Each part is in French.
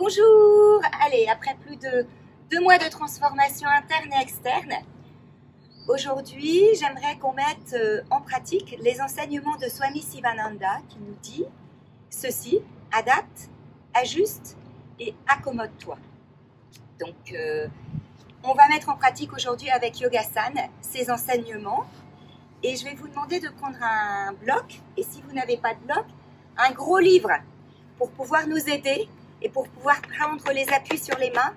Bonjour! Allez, après plus de 2 mois de transformation interne et externe, aujourd'hui, j'aimerais qu'on mette en pratique les enseignements de Swami Sivananda qui nous dit ceci: adapte, ajuste et accommode-toi. Donc, on va mettre en pratique aujourd'hui avec Yogasan ces enseignements et je vais vous demander de prendre un bloc, et si vous n'avez pas de bloc, un gros livre pour pouvoir nous aider et pour pouvoir prendre les appuis sur les mains.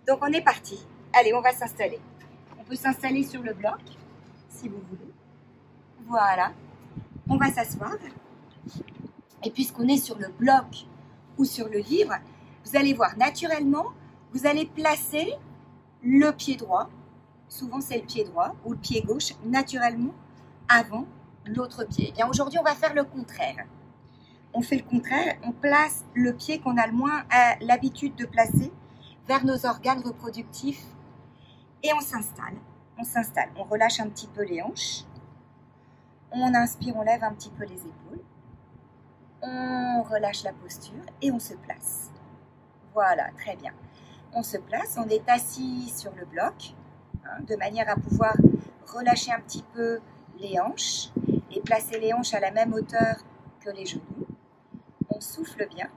Donc on est parti. Allez, on va s'installer. On peut s'installer sur le bloc, si vous voulez. Voilà. On va s'asseoir. Et puisqu'on est sur le bloc ou sur le livre, vous allez voir, naturellement, vous allez placer le pied droit, souvent c'est le pied droit, ou le pied gauche, naturellement, avant l'autre pied. Et bien aujourd'hui, on va faire le contraire. On fait le contraire, on place le pied qu'on a le moins l'habitude de placer vers nos organes reproductifs et on s'installe. On relâche un petit peu les hanches, on inspire, on lève un petit peu les épaules, on relâche la posture et on se place. Voilà, très bien. On se place, on est assis sur le bloc, de manière à pouvoir relâcher un petit peu les hanches et placer les hanches à la même hauteur que les genoux. On souffle bien,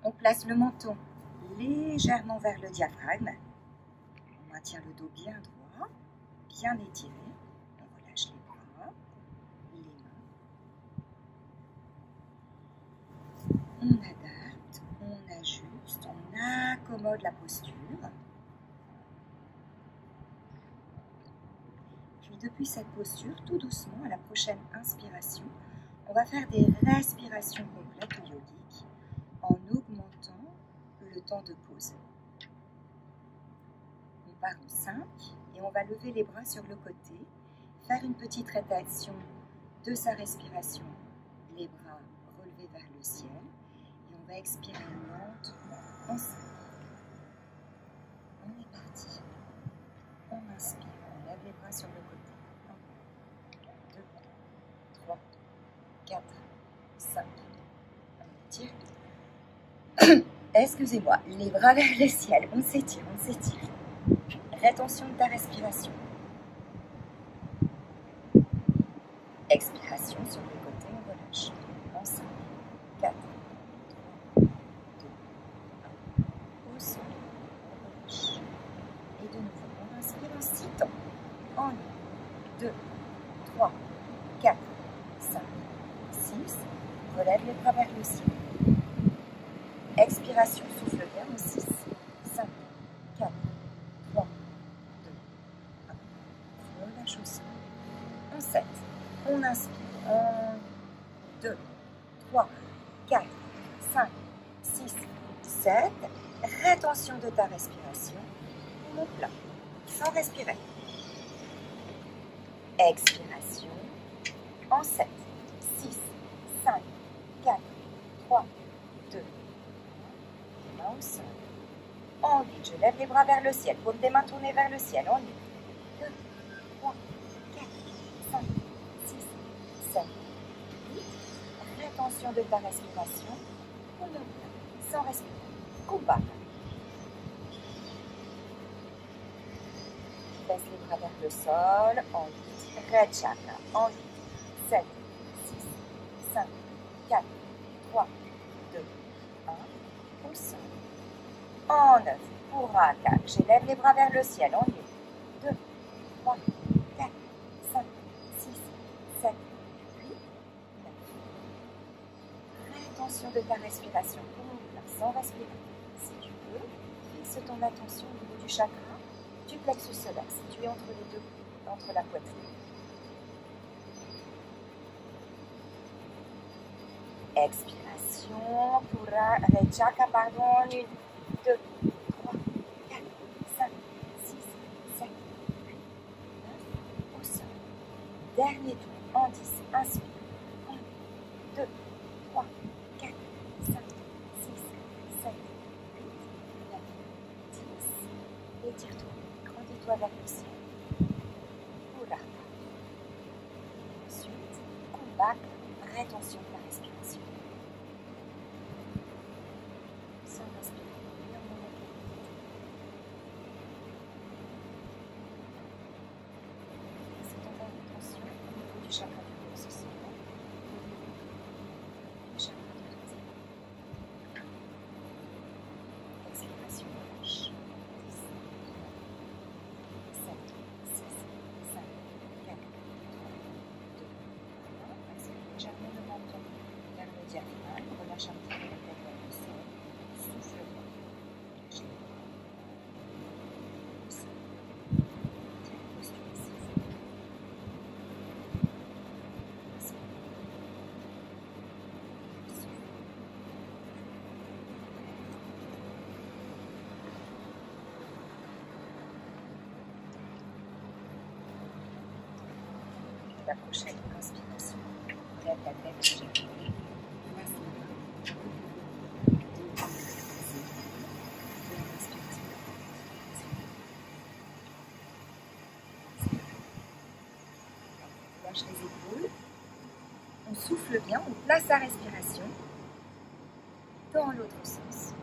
on place le menton légèrement vers le diaphragme, on maintient le dos bien droit, bien étiré, on relâche les bras, les mains, on adapte, on ajuste, on accommode la posture. Puis depuis cette posture, tout doucement, à la prochaine inspiration, on va faire des respirations complètes ou yogiques en augmentant le temps de pause. On part en 5 et on va lever les bras sur le côté, faire une petite rétention de sa respiration, les bras relevés vers le ciel et on va expirer lentement en 5. On est parti. On inspire, on lève les bras sur le côté. 1, 2, 3, 4, 5. On étire. Excusez-moi, les bras vers le ciel. On s'étire, on s'étire. Rétention de ta respiration. Expiration sur le côté, on relâche. En 5, 4, 3, 2, 1. Au sol, on relâche. Et de nouveau, on inspire en 6 temps. 1, 2, 3, 4, 5, 6. Relève les bras vers le ciel. Expiration, souffle bien en 6, 5, 4, 3, 2, 1. Relâche au sol. En 7. On inspire. 1, 2, 3, 4, 5, 6, 7. Rétention de ta respiration. On monte là, sans respirer. Expiration. En 7, 6, 5, 4, 3, 2, au sol. En 8, je lève les bras vers le ciel. Paume des mains tournées vers le ciel. En 8, 2, 3, 4, 5, 6, 7, 8. Rétention de ta respiration. On monte sans respirer. Combat. Baisse les bras vers le sol. En 8, Red Chakra. En 8, 7, 6, 5, 4, 3, 2, 1. Au sol. En 9, Puraka. J'élève les bras vers le ciel. En 8, 2, 3, 4, 5, 6, 7, 8, 9. Rétention de ta respiration. Sans respirer. Si tu veux, fixe ton attention au niveau du chakra du plexus solaire, situé entre les deux, entre la poitrine. Expiration. Red Chakra, pardon. 1, 2, 3, 4, 5, 6, 7, 8, 9. Au sol. Dernier tour. En 10. Inspire. 1, 2, 3, 4, 5, 6, 7, 8, 9, 10. Étire-toi. Grandis-toi vers le ciel. Puraka. Ensuite, combat. Rétention de la respiration. la prochaine inspiration. On lève la tête légèrement. Place les mains. On lâche les épaules. On souffle bien, on place la respiration dans l'autre sens.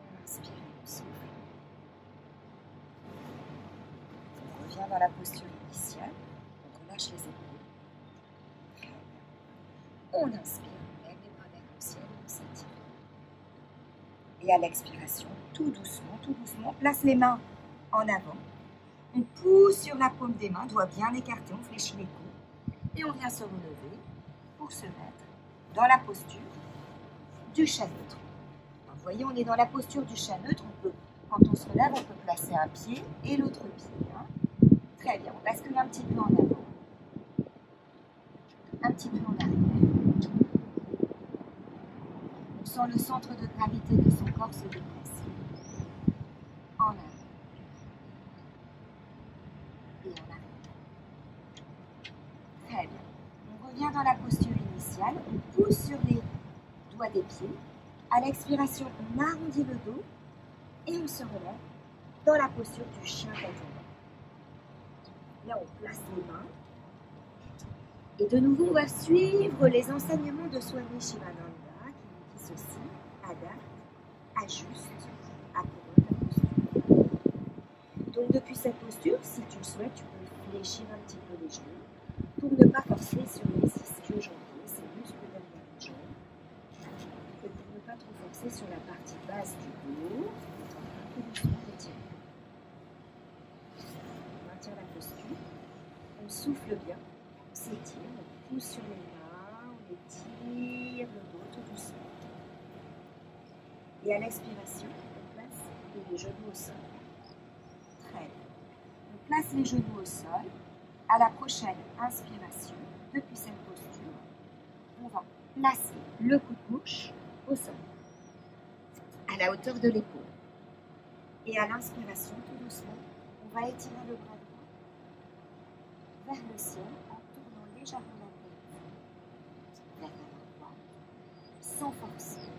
On inspire et on souffle. On revient dans la posture initiale. On relâche les épaules. Très bien. On inspire, on lève les bras vers le ciel, on s'étire. Et à l'expiration, tout doucement, place les mains en avant. On pousse sur la paume des mains, doigts bien écartés, on fléchit les coudes. Et on vient se relever pour se mettre dans la posture du chat neutre. Donc, vous voyez, on est dans la posture du chat neutre. Quand on se relève, on peut placer un pied et l'autre pied. Hein. Très bien, on bascule un petit peu en avant, un petit peu en arrière. On sent le centre de gravité de son corps se déplacer. En avant. Et en arrière. Très bien. On revient dans la posture initiale. On pousse sur les doigts des pieds. À l'expiration, on arrondit le dos et on se relève dans la posture du chien tête en bas. Là, on place les mains. Et de nouveau, on va suivre les enseignements de Swami Shivananda qui nous dit ceci: adapte, ajuste, accommode la posture. Donc, depuis cette posture, si tu le souhaites, tu peux fléchir un petit peu les genoux pour ne pas forcer sur les ischio-jambiers, ces muscles derrière les jambes, et pour ne pas trop forcer sur la partie basse du dos, un peu doucement d'étirer. On maintient la posture, on souffle bien, on s'étire, on pousse sur les mains, on étire le dos tout doucement. Et à l'expiration, on place les genoux au sol. Très bien. On place les genoux au sol. À la prochaine inspiration, depuis cette posture, on va placer le coude gauche au sol, à la hauteur de l'épaule. Et à l'inspiration, tout doucement, on va étirer le bras droit vers le ciel en tournant légèrement la tête vers la main droite, sans forcer,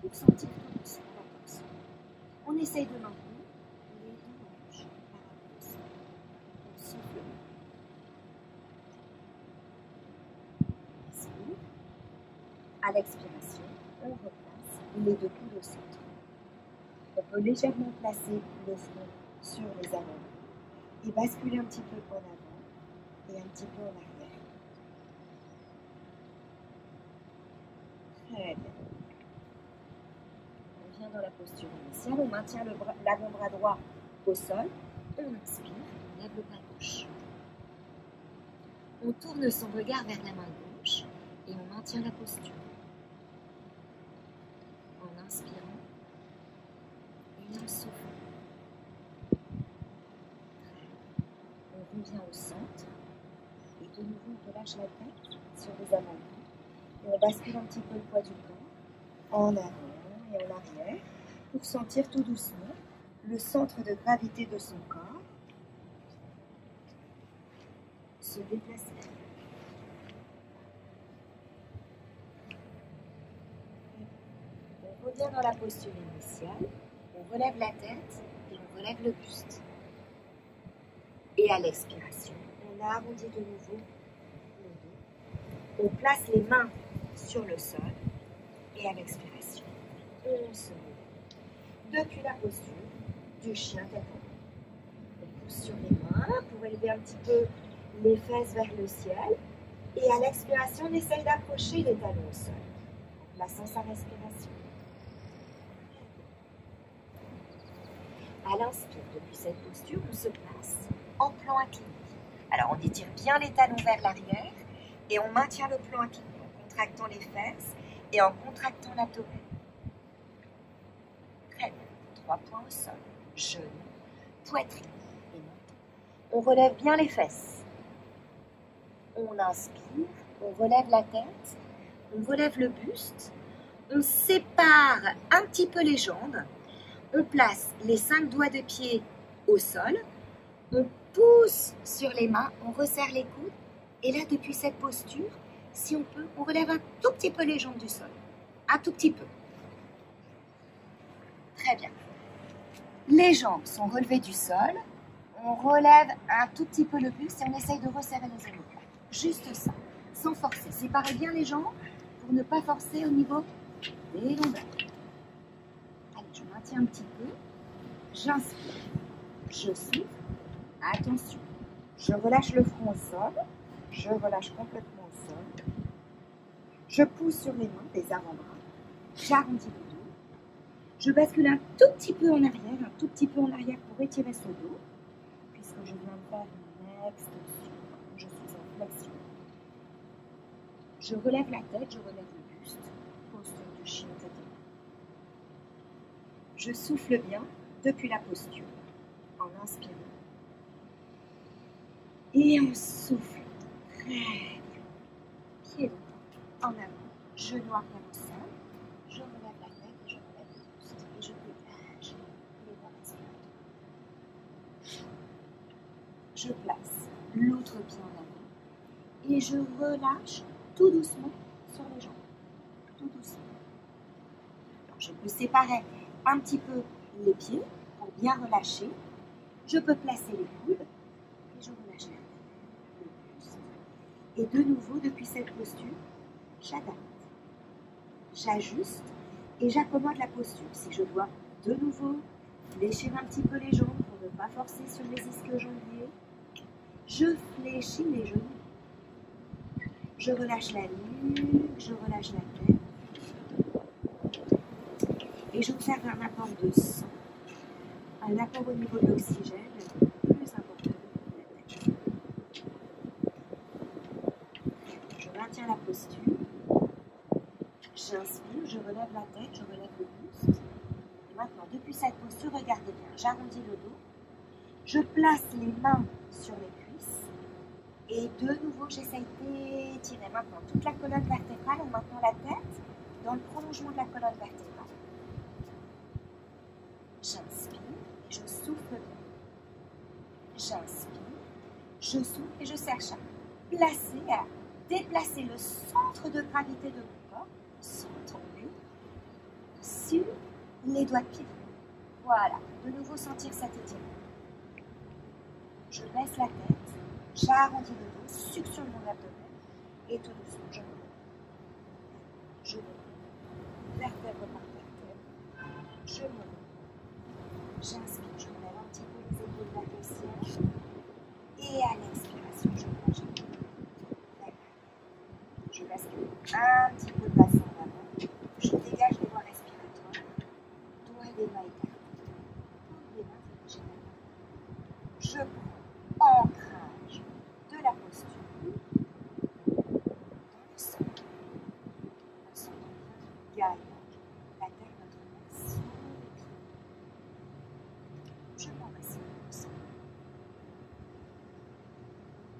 pour sentir tout doucement la tension. On essaye de maintenir les deux hanches par rapport au sol. On souffle. Inspire. À l'expiration, on replace les deux coudes au centre. On peut légèrement placer le front sur les avant et basculer un petit peu en avant et un petit peu en arrière. Très bien. On vient dans la posture initiale, on maintient l'avant-bras droit au sol, on inspire, on lève le bras gauche. On tourne son regard vers la main gauche et on maintient la posture. En inspirant et en soufflant. On revient au centre et de nouveau on relâche la tête sur les avant-bras et on bascule un petit peu le poids du corps en avant et en arrière pour sentir tout doucement le centre de gravité de son corps se déplacer. On revient dans la posture initiale, on relève la tête et on relève le buste. Et à l'expiration, on arrondit de nouveau le dos. On place les mains sur le sol et à l'expiration, on se lève depuis la posture du chien tête en bas. On pousse sur les mains pour élever un petit peu les fesses vers le ciel. Et à l'expiration, on essaye d'approcher les talons au sol en plaçant sa respiration. À l'inspire, depuis cette posture, on se place en plan incliné. Alors, on étire bien les talons vers l'arrière et on maintient le plan incliné en contractant les fesses et en contractant l'abdomen. Très bien. 3 points au sol. Genoux, poitrine et menton. On relève bien les fesses. On inspire, on relève la tête, on relève le buste, on sépare un petit peu les jambes, on place les 5 doigts de pied au sol, on pousse sur les mains, on resserre les coudes. Et là, depuis cette posture, si on peut, on relève un tout petit peu les jambes du sol. Un tout petit peu. Très bien. Les jambes sont relevées du sol. On relève un tout petit peu le buste et on essaye de resserrer les épaules. Juste ça, sans forcer. Séparez bien les jambes pour ne pas forcer au niveau des longueurs. Allez, je maintiens un petit peu. J'inspire. Je souffle. Attention. Je relâche le front au sol. Je relâche complètement au sol. Je pousse sur les mains, les avant-bras. J'arrondis le dos. Je bascule un tout petit peu en arrière, pour étirer ce dos, puisque je viens de faire une extension. Je suis en flexion. Je relève la tête, je relève le buste, posture du chien tête. Je souffle bien depuis la posture, en inspirant. Et on souffle très bien. Pied droit en avant, genou arrière au sol. Je relève la tête, je relève le buste et je dégage les bras respirateurs. Je place l'autre pied en avant et je relâche tout doucement sur les jambes. Tout doucement. Alors, je peux séparer un petit peu les pieds pour bien relâcher. Je peux placer les coudes et je relâche la tête, le buste. Et de nouveau, depuis cette posture, j'adapte. J'ajuste et j'accommode la posture. Si je dois de nouveau fléchir un petit peu les jambes pour ne pas forcer sur les ischio-jambiers, je fléchis les genoux. Je relâche la nuque, je relâche la tête. Et j'observe un apport de sang, un apport au niveau de l'oxygène plus important que la tête. Je maintiens la posture. J'inspire, je relève la tête, je relève le buste. Et maintenant, depuis cette posture, regardez bien, j'arrondis le dos. Je place les mains sur les cuisses. Et de nouveau, j'essaye d'étirer maintenant toute la colonne vertébrale en maintenant la tête dans le prolongement de la colonne vertébrale. J'inspire et je souffle bien. J'inspire, je souffle et je cherche à placer, à déplacer le centre de gravité de mon corps sans tomber sur les doigts de pied. Voilà, de nouveau sentir cet étirement. Je baisse la tête, j'arrondis le dos, suctionne mon abdomen et tout doucement je me lève. Je me lève, vertèbre par vertèbre, je me lève. J'inspire, je me lève un petit peu les épaules vers le ciel et à l'expiration, je relâche un petit peu. Je bascule un petit peu le bassin en avant, je dégage les voies respiratoires, doigts des mains écartés, paumes des mains dirigées vers l'avant. Je prends ancrage de la posture dans le sol. On sent bien gagne la terre de notre main sous les pieds. Je m'enracine au sol.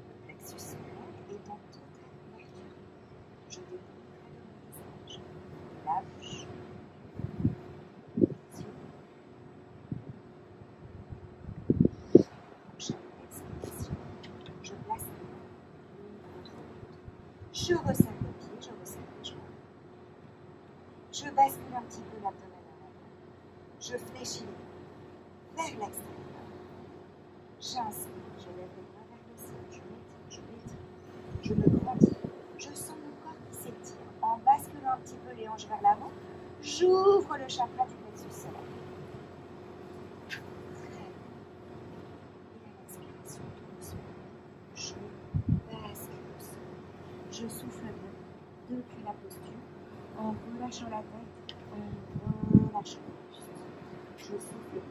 Le plexus solaire est en totale ouverture. Je découvre près de mon visage, la bouche, les yeux. Prochaine expiration, je place les mains l'une contre l'autre. Je resserre le pied, je resserre les jambes. Je bascule un petit peu l'abdomen en avant. Je fléchis les mains vers l'extérieur. J'inspire, je lève les mains vers le ciel, je m'étire, je me grandis. Je sens mon corps qui s'étire. En basculant un petit peu les hanches vers l'avant, j'ouvre le chakra du plexus solaire. Très bien. Et à l'expiration, tout doucement, je bascule au sol. Je souffle bien depuis la posture, en relâchant la tête, en relâchant le buste. Je souffle bien.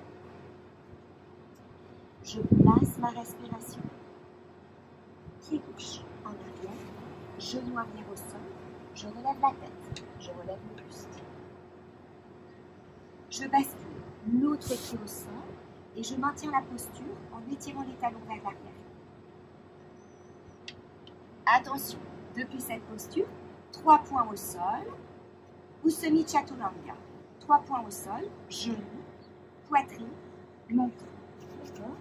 Je place ma respiration. Pied gauche en arrière, genou arrière au sol. Je relève la tête, je relève le buste. Je bascule l'autre pied au sol et je maintiens la posture en étirant les talons vers l'arrière. Attention, depuis cette posture, 3 points au sol, Usumi Chaturanga. 3 points au sol, genoux, poitrine, menton. D'accord ?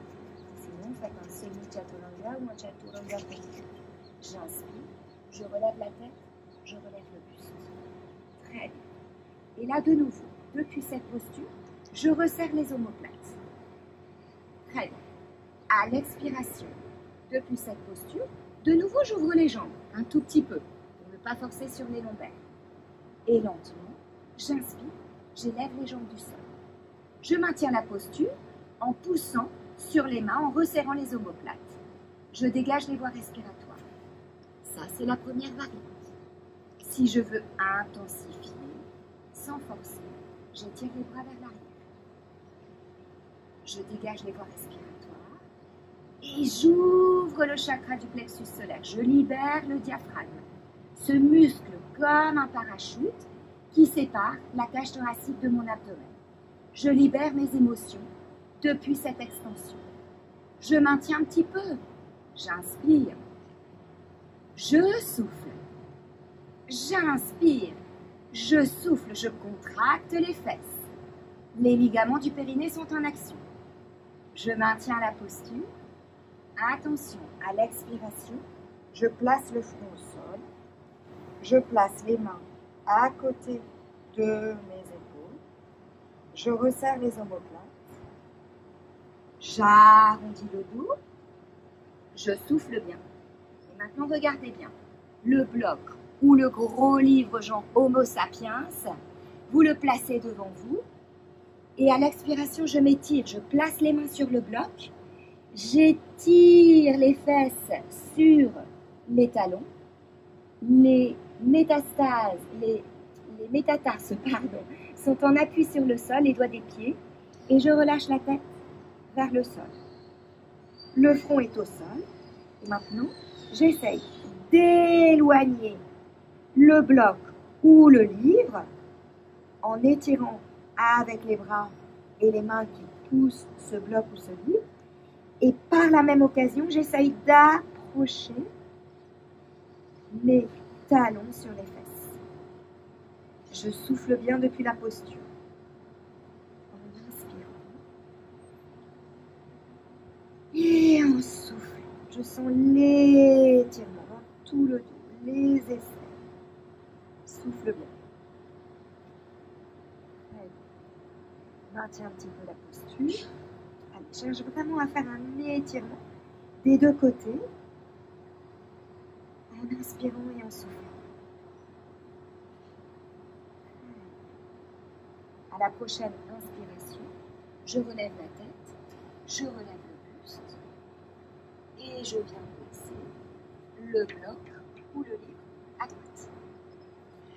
C'est faites un semi-chaturanga ou un chaturanga complet. J'inspire, je relève la tête, je relève le buste. Très bien. Et là, de nouveau, depuis cette posture, je resserre les omoplates. Très bien. À l'expiration, depuis cette posture, de nouveau, j'ouvre les jambes un tout petit peu pour ne pas forcer sur les lombaires. Et lentement, j'inspire, j'élève les jambes du sol. Je maintiens la posture en poussant sur les mains, en resserrant les omoplates. Je dégage les voies respiratoires. Ça, c'est la première variante. Si je veux intensifier, sans forcer, j'étire les bras vers l'arrière. Je dégage les voies respiratoires et j'ouvre le chakra du plexus solaire. Je libère le diaphragme, ce muscle comme un parachute qui sépare la cage thoracique de mon abdomen. Je libère mes émotions depuis cette extension. Je maintiens un petit peu. J'inspire. Je souffle. J'inspire. Je souffle. Je contracte les fesses. Les ligaments du périnée sont en action. Je maintiens la posture. Attention, à l'expiration, je place le front au sol. Je place les mains à côté de mes épaules. Je resserre les omoplates. J'arrondis le dos. Je souffle bien. Et maintenant, regardez bien. Le bloc ou le gros livre genre Homo sapiens, vous le placez devant vous. Et à l'expiration, je m'étire. Je place les mains sur le bloc. J'étire les fesses sur les talons. Les métastases, les métatarses, sont en appui sur le sol, les doigts des pieds. Et je relâche la tête vers le sol. Le front est au sol. Et maintenant, j'essaye d'éloigner le bloc ou le livre en étirant avec les bras et les mains qui poussent ce bloc ou ce livre. Et par la même occasion, j'essaye d'approcher mes talons sur les fesses. Je souffle bien depuis la posture. En inspirant. Et en soufflant. Je sens l'étirement dans tout le dos, les aisselles. Souffle bien. Maintiens un petit peu la posture. Allez, cherche vraiment à faire un étirement des deux côtés. En inspirant et en soufflant. À la prochaine inspiration, je relève la tête, je relève le buste et je viens placer le bloc ou le livre à droite.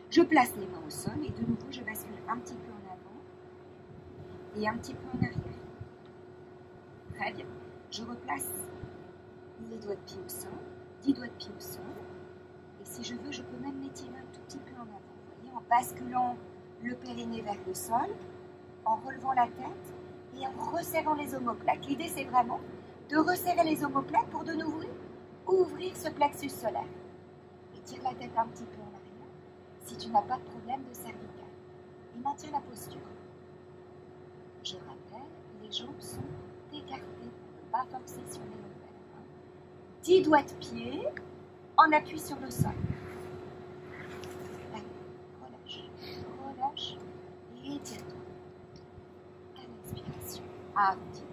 Je place les mains au sol et de nouveau je bascule un petit peu en avant et un petit peu en arrière. Très bien. Je replace les doigts de pied au sol, 10 doigts de pied au sol. Et si je veux, je peux même m'étirer un tout petit peu en avant. Vous voyez, en basculant le périnée vers le sol, en relevant la tête et en resserrant les omoplates. L'idée, c'est vraiment de resserrer les omoplates pour de nouveau ouvrir ce plexus solaire. Étire la tête un petit peu en arrière si tu n'as pas de problème de cervical. Et maintiens la posture. Je rappelle, les jambes sont écartées pour ne pas forcer sur les lombaires. 10 doigts de pied en appui sur le sol. Allez, relâche, relâche et étire-toi. À l'expiration, arrondis.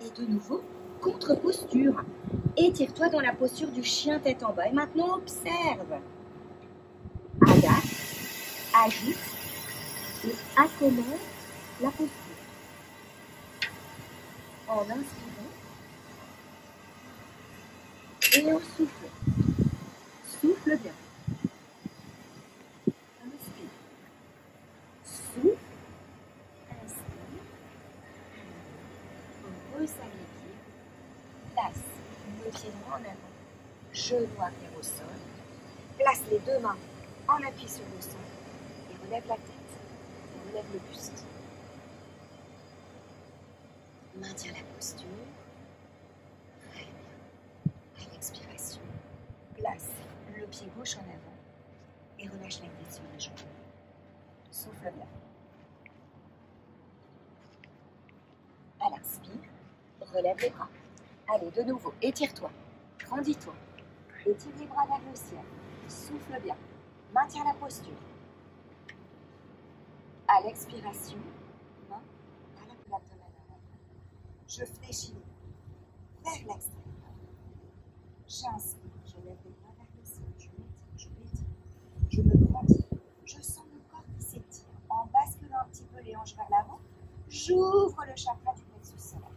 Et de nouveau, contre-posture. Étire-toi dans la posture du chien tête en bas. Et maintenant, observe. Adapte, ajuste et accommode la posture. En inspirant et en soufflant. Souffle bien. Inspire. Souffle. Inspire. On resserre les pieds. Place le pied droit en avant. Genou arrière au sol. Place les deux mains en appui sur le sol. Et relève la tête. Et relève le buste. Maintiens la posture. Très bien. À l'expiration, place le pied gauche en avant et relâche la tête sur les jambes. Souffle bien. À l'inspire, relève les bras. Allez, de nouveau, étire-toi, grandis-toi. Étire les bras vers le ciel. Souffle bien. Maintiens la posture. À l'expiration, main à l'abdomen. Je fléchis vers l'extérieur. J'inspire, je lève les bras vers le ciel. Je m'étire. Je me grandis. Je sens mon corps qui s'étire. En basculant un petit peu les hanches vers l'avant, j'ouvre le chakra du plexus solaire.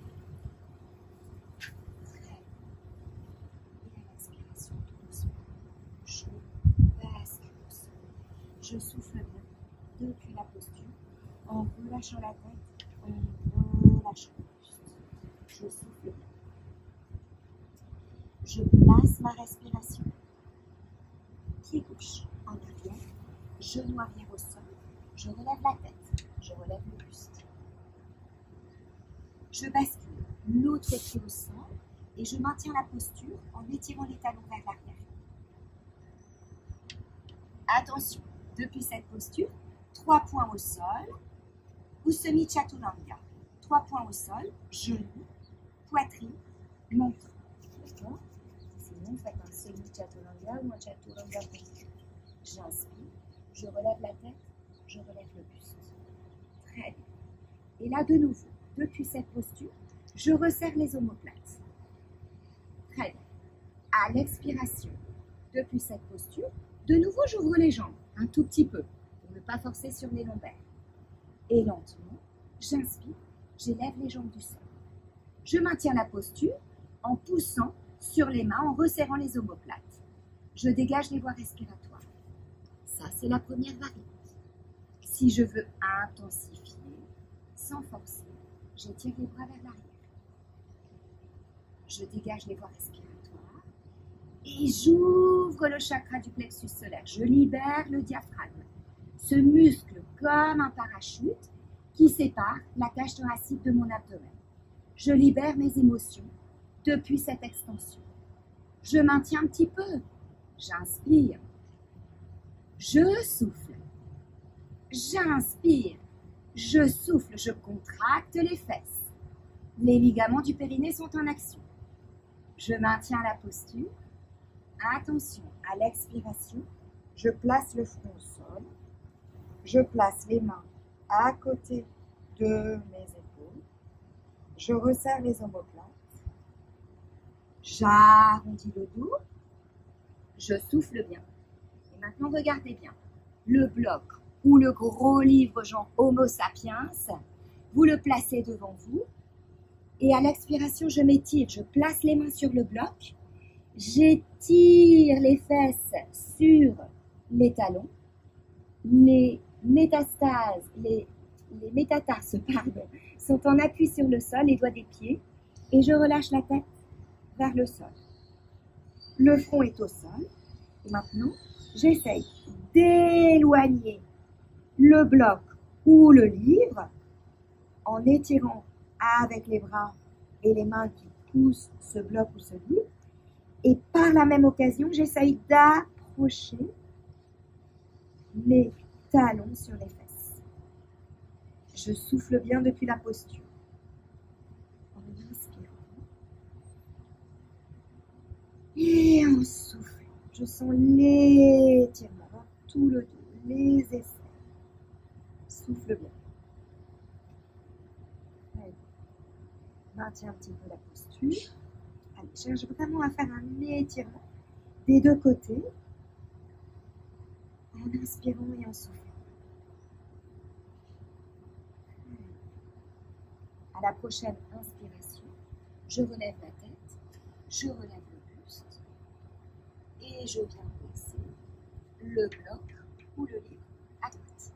Très bien. Et à l'expiration, tout doucement, je bascule au sol. Je souffle bien depuis la posture, en relâchant la tête, en relâchant le buste. Je souffle bien. Je place ma respiration. Pied gauche en arrière, genou arrière au sol. Je relève la tête, je relève le buste. Je bascule l'autre pied au sol et je maintiens la posture en étirant les talons vers l'arrière. Attention, depuis cette posture, 3 points au sol, Usumi Chaturanga. 3 points au sol, genoux, poitrine, menton. D'accord? Sinon, faites un Semi Chaturanga ou un Chaturanga posture. J'inspire, je relève la tête, je relève le buste. Très bien. Et là, de nouveau, depuis cette posture, je resserre les omoplates. Très bien. À l'expiration, depuis cette posture, de nouveau, j'ouvre les jambes un tout petit peu pour ne pas forcer sur les lombaires. Et lentement, j'inspire, j'élève les jambes du sol. Je maintiens la posture en poussant sur les mains, en resserrant les omoplates. Je dégage les voies respiratoires. Ça, c'est la première variante. Si je veux intensifier, sans forcer, j'étire les bras vers l'arrière. Je dégage les voies respiratoires et j'ouvre le chakra du plexus solaire. Je libère le diaphragme, ce muscle comme un parachute qui sépare la cage thoracique de mon abdomen. Je libère mes émotions depuis cette extension. Je maintiens un petit peu. J'inspire. Je souffle. J'inspire. Je souffle. Je contracte les fesses. Les ligaments du périnée sont en action. Je maintiens la posture. Attention, à l'expiration, je place le front au sol. Je place les mains à côté de mes épaules. Je resserre les omoplates. J'arrondis le dos. Je souffle bien. Et maintenant, regardez bien. Le bloc ou le gros livre genre Homo sapiens, vous le placez devant vous. Et à l'expiration, je m'étire. Je place les mains sur le bloc. J'étire les fesses sur les talons. Les métastases, les métatarses, sont en appui sur le sol, les doigts des pieds. Et je relâche la tête vers le sol. Le front est au sol. Et maintenant, j'essaye d'éloigner le bloc ou le livre en étirant avec les bras et les mains qui poussent ce bloc ou ce livre. Et par la même occasion, j'essaye d'approcher les talons sur les fesses. Je souffle bien depuis la posture. En inspirant. Et en soufflant. Je sens l'étirement dans tout le dos, les aisselles. Souffle bien. Allez. Maintiens un petit peu la posture. Allez, cherche vraiment à faire un étirement des deux côtés. En inspirant et en soufflant. À la prochaine inspiration, je relève la tête, je relève le buste et je viens placer le bloc ou le livre à droite.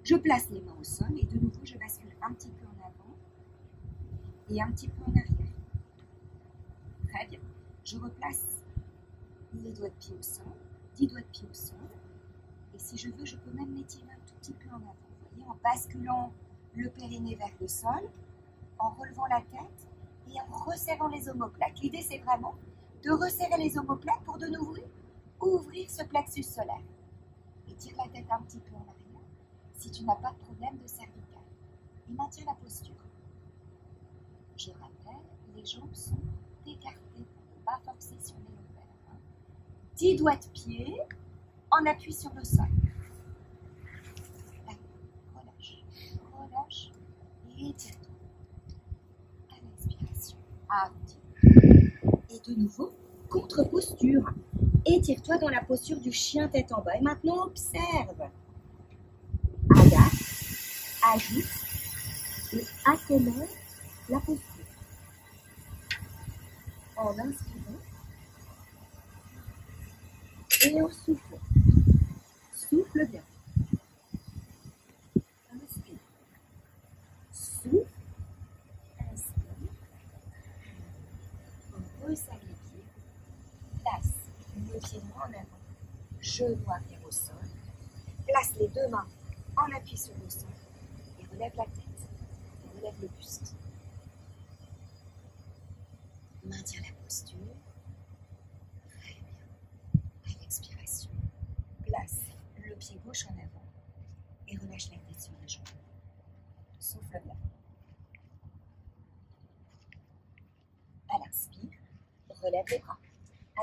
Je place les mains au sol et de nouveau je bascule un petit peu en avant et un petit peu en arrière. Très bien. Je replace les doigts de pied au sol, 10 doigts de pied au sol. Et si je veux, je peux même m'étirer un tout petit peu en avant. Vous voyez, en basculant le périnée vers le sol, en relevant la tête et en resserrant les omoplates. L'idée, c'est vraiment de resserrer les omoplates pour de nouveau ouvrir ce plexus solaire. Et tire la tête un petit peu en arrière si tu n'as pas de problème de cervical. Et maintiens la posture. Je rappelle, les jambes sont écartées pour ne pas forcer sur les lombaires. 10 doigts de pied en appui sur le sol. Relâche, relâche et étire-toi. À l'inspiration, arrondis. Et de nouveau, contre-posture. Étire-toi dans la posture du chien tête en bas. Et maintenant, observe. Adapte, ajuste et accommode la posture. En inspirant et en soufflant. Souffle bien. Inspire. Souffle. Inspire. On resserre les pieds. Place le pied droit en avant. Genou arrière au sol. Place les deux mains en appui sur le sol. Et relève la tête. Et relève le buste. Maintiens la posture. Très bien. À l'expiration, place le pied gauche en avant et relâche la tête sur les jambes. Souffle bien. À l'inspire, relève les bras.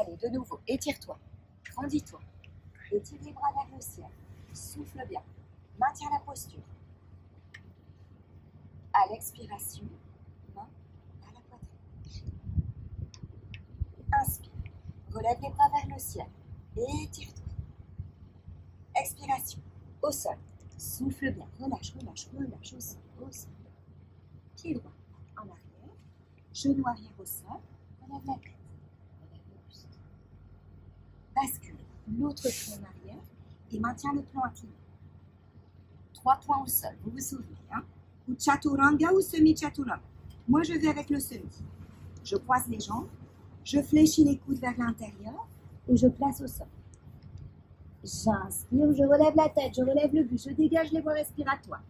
Allez, de nouveau, étire-toi. Grandis-toi. Étire les bras vers le ciel. Souffle bien. Maintiens la posture. À l'expiration, main à la poitrine. Inspire. Relève les bras vers le ciel. Et étire-toi. Expiration. Au sol. Souffle bien. Relâche, relâche, relâche au sol. Au sol. Pied droit en arrière. Genou arrière au sol. Relève la tête. Relève le buste. Bascule l'autre pied en arrière et maintiens le plan incliné. 3 points au sol. Vous vous souvenez, hein? Ou chaturanga ou semi-chaturanga. Moi, je vais avec le semi. Je croise les jambes. Je fléchis les coudes vers l'intérieur et je place au sol. J'inspire, je relève la tête, je relève le buste, je dégage les voies respiratoires.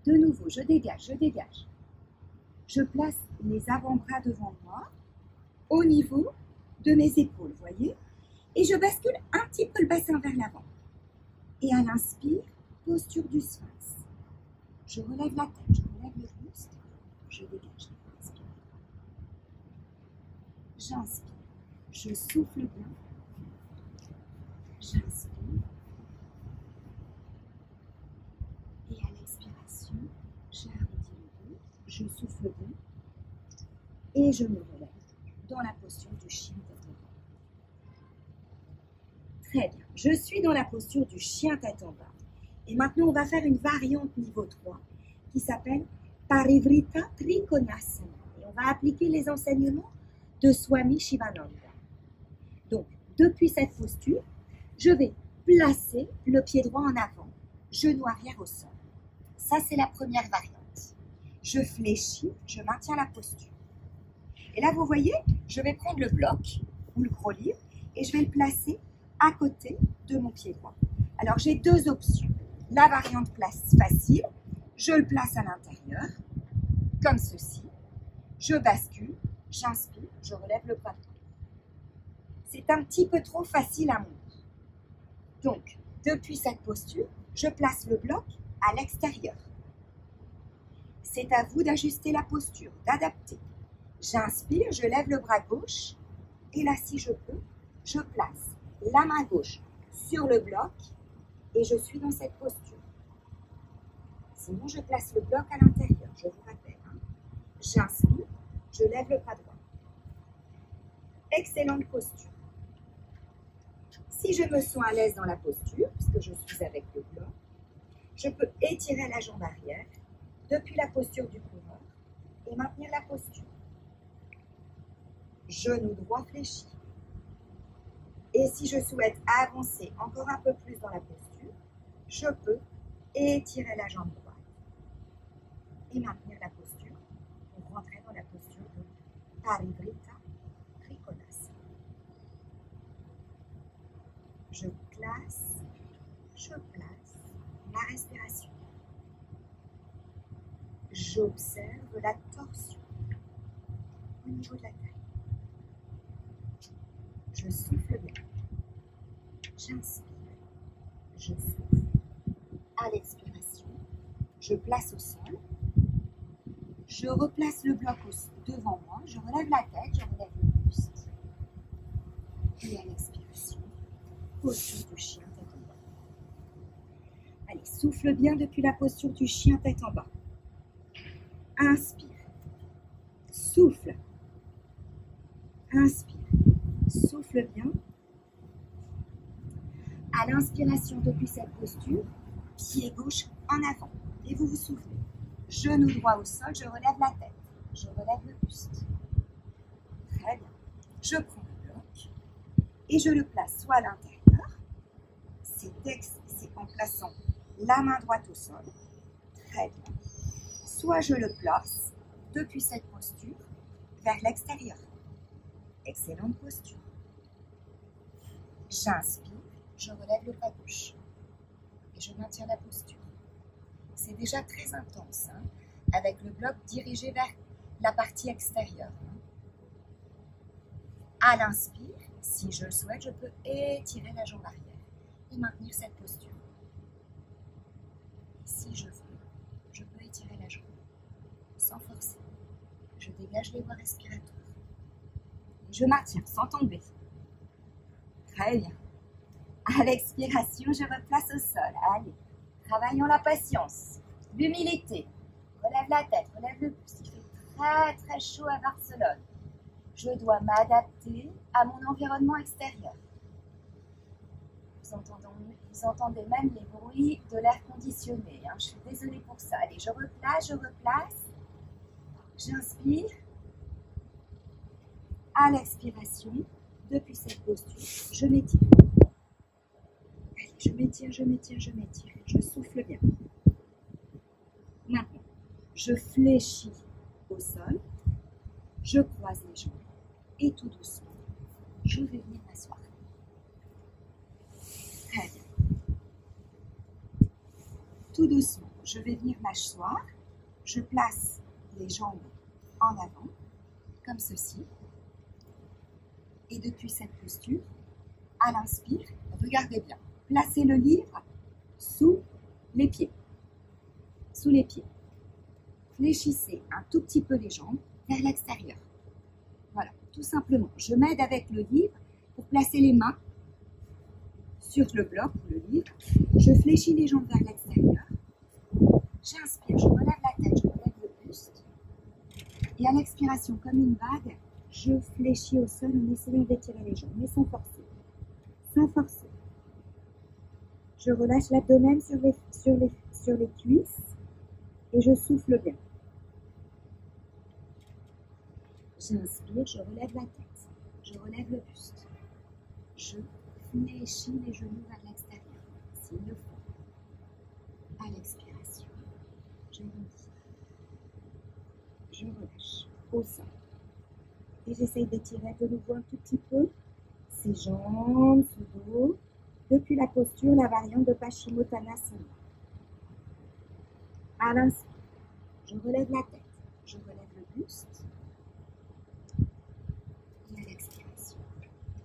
De nouveau, je dégage, je dégage. Je place les avant-bras devant moi, au niveau de mes épaules, voyez? Et je bascule un petit peu le bassin vers l'avant. Et à l'inspire, posture du sphinx. Je relève la tête, je relève le buste, je dégage les voies respiratoires. J'inspire, je souffle bien. J'inspire. Et à l'expiration, j'arrondis le dos, je souffle bien. Et je me relève dans la posture du chien tête en bas. Très bien. Je suis dans la posture du chien tête en bas. Et maintenant, on va faire une variante niveau 3 qui s'appelle Parivrita Trikonasana. Et on va appliquer les enseignements de Swami Shivananda. Donc, depuis cette posture, je vais placer le pied droit en avant, genou arrière au sol. Ça, c'est la première variante. Je fléchis, je maintiens la posture. Et là, vous voyez, je vais prendre le bloc ou le gros livre et je vais le placer à côté de mon pied droit. Alors, j'ai deux options. La variante place facile, je le place à l'intérieur, comme ceci. Je bascule, j'inspire, je relève le bras droit. C'est un petit peu trop facile à monter. Donc, depuis cette posture, je place le bloc à l'extérieur. C'est à vous d'ajuster la posture, d'adapter. J'inspire, je lève le bras gauche et là, si je peux, je place la main gauche sur le bloc et je suis dans cette posture. Sinon, je place le bloc à l'intérieur, je vous rappelle. J'inspire, je lève le bras droit. Excellente posture. Si je me sens à l'aise dans la posture, puisque je suis avec le bloc, je peux étirer la jambe arrière depuis la posture du coureur et maintenir la posture. Genou droit fléchi. Et si je souhaite avancer encore un peu plus dans la posture, je peux étirer la jambe droite et maintenir la posture pour rentrer dans la posture de Parivrita Trikonasana. Je place ma respiration. J'observe la torsion au niveau de la taille. Je souffle bien. J'inspire. Je souffle. À l'expiration, je place au sol. Je replace le bloc devant moi, je relève la tête, je relève le buste. Et à l'expiration, posture du chien tête en bas. Allez, souffle bien depuis la posture du chien tête en bas. Inspire. Souffle. Inspire. Souffle bien. À l'inspiration depuis cette posture, pied gauche en avant. Et vous vous souvenez. Genou droit au sol, je relève la tête. Je relève le buste. Très bien. Je prends le bloc et je le place soit à l'intérieur. C'est en plaçant la main droite au sol. Très bien. Soit je le place depuis cette posture vers l'extérieur. Excellente posture. J'inspire, je relève le bras gauche et je maintiens la posture. C'est déjà très intense, hein, avec le bloc dirigé vers la partie extérieure. À l'inspire, si je le souhaite, je peux étirer la jambe arrière et maintenir cette posture. Et si je veux, je peux étirer la jambe sans forcer. Je dégage les voies respiratoires. Je maintiens sans tomber. Très bien. À l'expiration, je replace au sol. Allez, travaillons la patience, l'humilité. Relève la tête, relève le buste. Il fait très très chaud à Barcelone. Je dois m'adapter à mon environnement extérieur. Vous entendez même les bruits de l'air conditionné. Hein. Je suis désolée pour ça. Allez, je replace. J'inspire. À l'expiration, depuis cette posture, je m'étire. Allez, je m'étire. Je souffle bien. Maintenant, je fléchis au sol. Je croise les jambes. Et tout doucement, je vais venir m'asseoir. Très bien. Tout doucement, je vais venir m'asseoir. Je place les jambes en avant, comme ceci. Et depuis cette posture, à l'inspire, regardez bien, placez le livre sous les pieds. Sous les pieds. Fléchissez un tout petit peu les jambes vers l'extérieur. Voilà, tout simplement. Je m'aide avec le livre pour placer les mains sur le bloc ou le livre. Je fléchis les jambes vers l'extérieur. J'inspire, je relève la tête, je relève le buste. Et à l'expiration, comme une vague, je fléchis au sol en essayant d'étirer les jambs, mais sans forcer. Sans forcer. Je relâche l'abdomen sur les cuisses et je souffle bien. J'inspire, je relève la tête, je relève le buste. Je fléchis les genoux vers l'extérieur, s'il le faut. À l'expiration, je retire. Je relâche au sol. Et j'essaye d'étirer de nouveau un tout petit peu ces jambes, ce dos, depuis la posture, la variante de Paschimottanasana. À l'inspire, je relève la tête, je relève le buste. Et à l'expiration,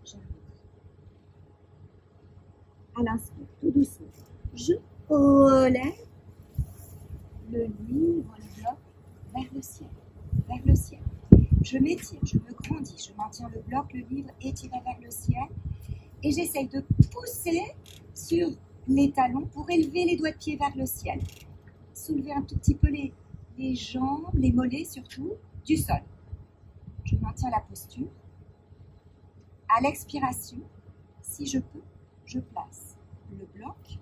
je retire. À l'inspire, tout doucement, je relève le livre, le bloc vers le ciel, vers le ciel. Je m'étire, je me grandis, je maintiens le bloc, le livre étiré vers le ciel et j'essaye de pousser sur les talons pour élever les doigts de pied vers le ciel. Soulever un tout petit peu les jambes, les mollets surtout, du sol. Je maintiens la posture. À l'expiration, si je peux, je place le bloc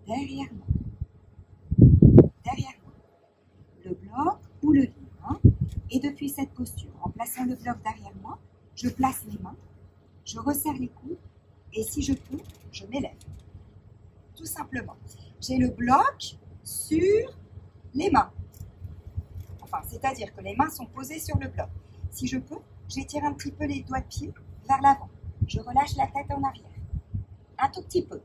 derrière moi. Derrière moi. Le bloc ou le livre. Et depuis cette posture, en plaçant le bloc derrière moi, je place les mains, je resserre les coudes et si je peux, je m'élève. Tout simplement. J'ai le bloc sur les mains. Enfin, c'est-à-dire que les mains sont posées sur le bloc. Si je peux, j'étire un petit peu les doigts de pied vers l'avant. Je relâche la tête en arrière. Un tout petit peu.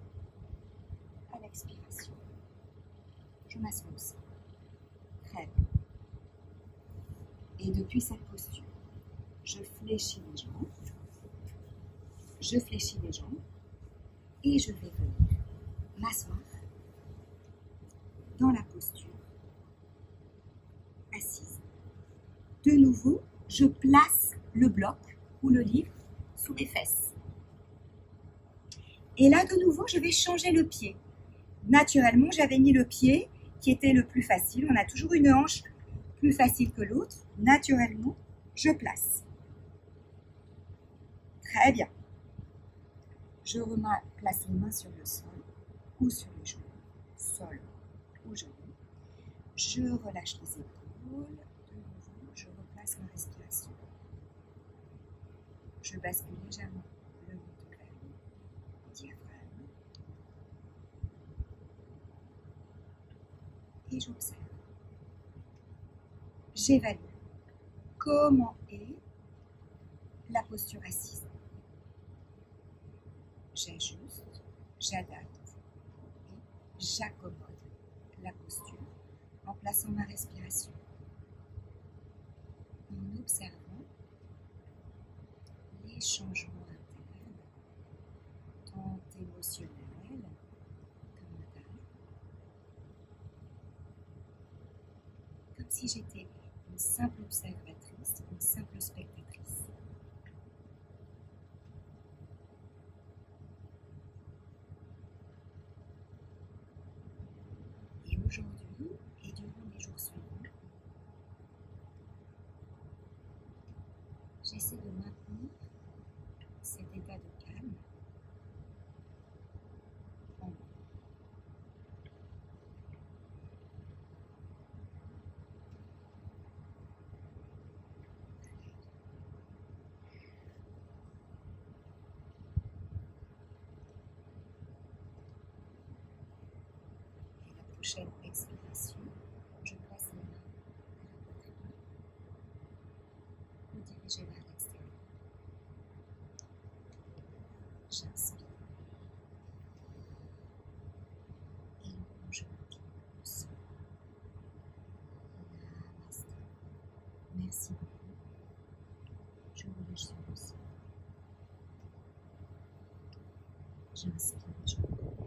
À l'expiration, je m'assois au sol. Très bien. Et depuis cette posture, je fléchis les jambes. Je fléchis les jambes. Et je vais venir m'asseoir dans la posture assise. de nouveau, je place le bloc ou le livre sous mes fesses. Et là, de nouveau, je vais changer le pied. Naturellement, j'avais mis le pied qui était le plus facile. On a toujours une hanche plus facile que l'autre. Naturellement, je place. Très bien. Je place les mains sur le sol ou sur les genoux. Sol ou genoux. Je relâche les épaules. De nouveau, je replace ma respiration. Je bascule légèrement le ventre vers le diaphragme. Et j'observe. J'évalue comment est la posture assise. J'ajuste, j'adapte et j'accommode la posture en plaçant ma respiration, en observant les changements internes, tant émotionnels que mentaux, comme si j'étais une simple observatrice, une simple spectatrice. Et aujourd'hui, et durant les jours suivants, j'essaie de maintenir cet état de calme en moi. Et la prochaine expiration, je place les mains à la poitrine ou dirigées vers l'extérieur. J'inspire. Et je me pied au sol. Namasté. Merci beaucoup. Je relâche sur le sol. J'inspire et je recommence.